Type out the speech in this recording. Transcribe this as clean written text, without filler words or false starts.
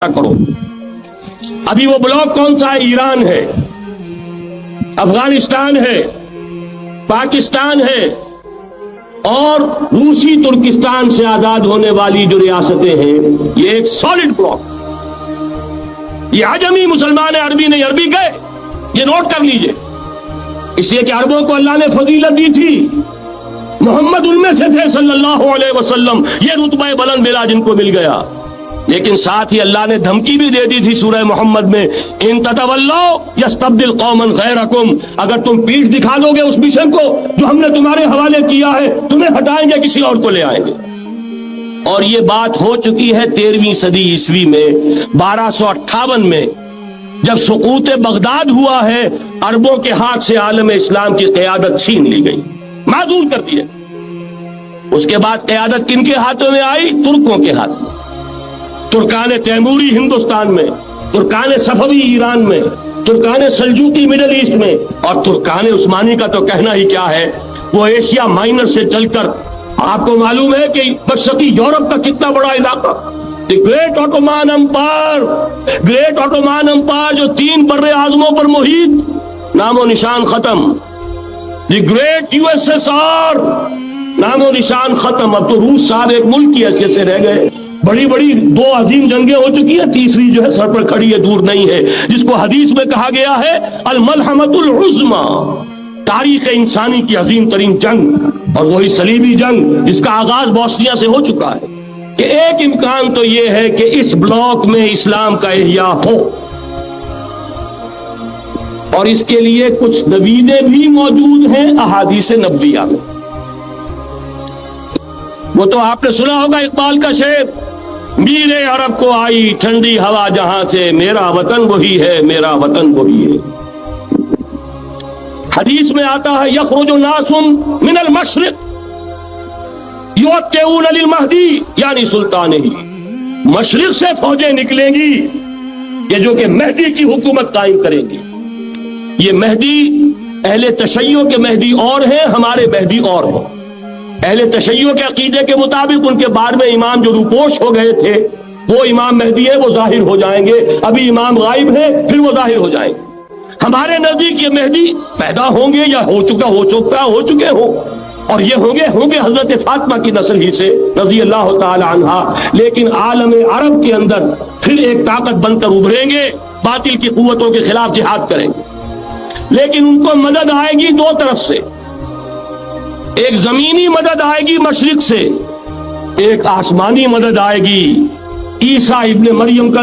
کرو. ابھی وہ بلاک کون سا ہے؟ ایران ہے، افغانستان ہے، پاکستان ہے اور روسی ترکستان سے آزاد ہونے والی جو ریاستیں ہیں، یہ ایک سالڈ بلاک. یہ عجمی مسلمان عربی نہیں، عربی گئے، یہ نوٹ کر لیجئے. اس لیے کہ عربوں کو اللہ نے فضیلت دی تھی، محمد ان میں سے تھے صلی اللہ علیہ وسلم، یہ رتبہ بلند ملا جن کو مل گیا. لیکن ساتھ ہی اللہ نے دھمکی بھی دے دی تھی سورہ محمد میں، ان تتولوا یستبدل قوما غیرکم، اگر تم پیٹھ دکھا دو گے اس مشن کو جو ہم نے تمہارے حوالے کیا ہے، تمہیں ہٹائیں گے، کسی اور کو لے آئیں گے. اور یہ بات ہو چکی ہے 13ویں صدی عیسوی میں. 1258 میں جب سقوط بغداد ہوا ہے، عربوں کے ہاتھ سے عالم اسلام کی قیادت چھین لی گئی، معزول کر دیا. اس کے بعد قیادت کن کے ہاتھوں میں آئی؟ ترکوں کے ہاتھ میں. ترکان تیموری ہندوستان میں، ترکان صفوی ایران میں، ترکان سلجوقی مڈل ایسٹ میں، اور ترکان عثمانی کا تو کہنا ہی کیا ہے. وہ ایشیا مائنر سے چل کر آپ کو معلوم ہے کہ مشرقی یورپ کا کتنا بڑا علاقہ، great Ottoman empire, great Ottoman empire جو 3 بر اعظموں پر محیط، نام و نشان ختم. The great U S S R, نام و نشان ختم. اب تو روس صاحب ایک ملک کی حیثیت سے رہ گئے. بڑی بڑی 2 عظیم جنگیں ہو چکی ہیں، تیسری جو ہے سر پر کھڑی ہے، دور نہیں ہے، جس کو حدیث میں کہا گیا ہے الملحمۃ العظمی، تاریخ انسانی کی عظیم ترین جنگ، اور وہی صلیبی جنگ جس کا آغاز بوسنیا سے ہو چکا ہے. کہ ایک امکان تو یہ ہے کہ اس بلاک میں اسلام کا احیاء ہو، اور اس کے لیے کچھ نویدیں بھی موجود ہیں احادیث نبویہ میں. وہ تو آپ نے سنا ہوگا اقبال کا شعر، میرے عرب کو آئی ٹھنڈی ہوا جہاں سے، میرا وطن وہی ہے، میرا وطن وہی ہے. حدیث میں آتا ہے یخرج ناس من المشرق یوتئون للمہدی، یعنی سلطان ہی، مشرق سے فوجیں نکلیں گی یہ جو کہ مہدی کی حکومت قائم کریں گی. یہ مہدی اہل تشیع کے مہدی اور ہیں، ہمارے مہدی اور ہیں. اہل تشیع کے عقیدے کے مطابق ان کے بعد میں امام جو روپوش ہو گئے تھے وہ امام مہدی ہے، وہ ظاہر ہو جائیں گے. ابھی امام غائب ہے، پھر وہ ظاہر ہو جائیں گے. ہمارے نزدیک یہ مہدی پیدا ہوں گے یا ہو چکے ہوں، اور یہ ہوں گے حضرت فاطمہ کی نسل ہی سے رضی اللہ تعالی عنہا. لیکن عالم عرب کے اندر پھر ایک طاقت بن کر ابھریں گے، باطل کی قوتوں کے خلاف جہاد کریں گے. لیکن ان کو مدد آئے گی 2 طرف سے، ایک زمینی مدد آئے گی مشرق سے، ایک آسمانی مدد آئے گی. عیسیٰ ابن مریم کا